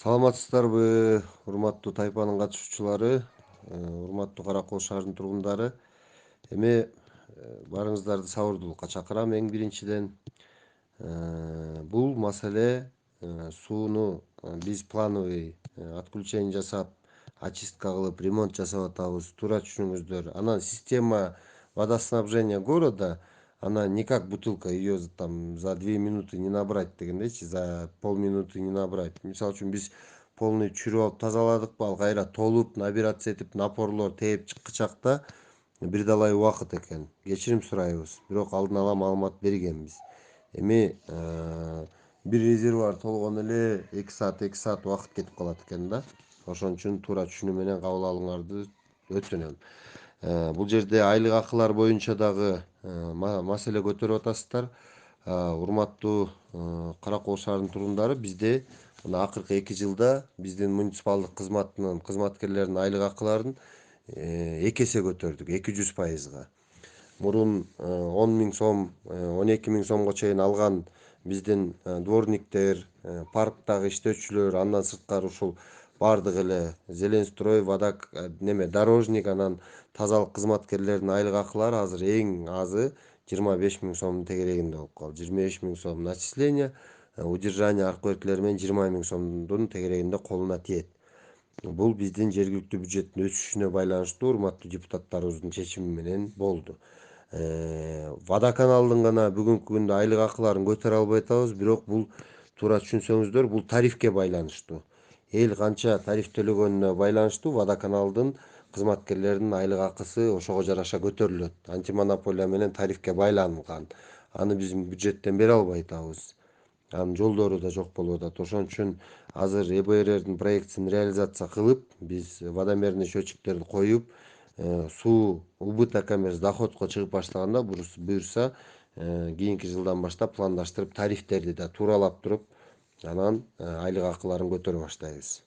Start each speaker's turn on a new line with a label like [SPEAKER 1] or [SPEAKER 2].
[SPEAKER 1] Саламатсыздарбы, урматтуу тайпанын катышуучулары, урматтуу Кара Кол шаарынын тургундары. Эми баарыңыздарды сабырдуулукка чакырам. Эң биринчиден бул маселе сууну биз плановый отключение жасап, очистка кылып, ремонт жасап атабыз. Туура түшүнүңүздөр. Анан система водоснабжения города, она не как бутылка, ее там за 2 минуты не набрать дегендейчи, за полминуты не набрать. Мисалы үчүн биз полный чүрүп алып тазаладык, ал кайра толуп, набираться этип, напорлор тээп чыккычакта бир далай убакыт экен. Кечирим сурайбыз. Бирок алдын ала маалымат бергенбиз. Эми бир резервуар толгону эле 2 саат убакыт кетип калат экен да. Ошон үчүн туура түшүнүү менен кабыл алыңарды өтүнөм. Бул жерде айлык акылар боюнча дагы маселе көтөрүп атасыздар. Урматтуу Кара Кол шаарынын тургундары, бизде мына акыркы 2 жылда биздин муниципалдык кызматтын кызматкерлеринин айлык акыларын 2 эсе көтөрдүк, 200%. Мурун 10 миң сом, 12 миң сомго чейин алган биздин дворниктер, парктагы иштөөчүлөр, андан сырткары ушул бардык эле Зеленстрой, дорожник, анан тазалык кызматкерлеринин айлык акылары азыр эң азы 25 миң сомдун тегерегинде болуп калды. 25 миң сом начисление, удержание аркы-беркилери менен 20 миң сомдун тегерегинде колуна тиет. Бул биздин жергиликтүү бюджеттин өсүшүнө байланыштуу урматтуу депутаттарыбыздын чечими менен болду. Водоканалдын гана бүгүнкү күндө айлык акыларын көтөрө албай атабыз, бирок бул туура түшүнсөңүздөр, бул тарифке байланыштуу. Эл канча тариф төлөгөнүнө байланыштуу водоканалдын кызматкерлеринин айлык акысы ошого жараша көтөрүлөт. Антимонополия менен тарифке байланган. Аны биз бюджеттен бере албай атабыз. Анын жолдору да жок болуп атат. Ошон үчүн азыр ЭБРРдин проектисин реализация кылып, биз водомерный счетчиктерди коюп, суу убыток эмес, доходко чыгып баштаганда буюрса, кийинки жылдан баштап пландаштырып тарифтерди да тууралап туруп, анан айлык акыларын көтөрө баштайбыз.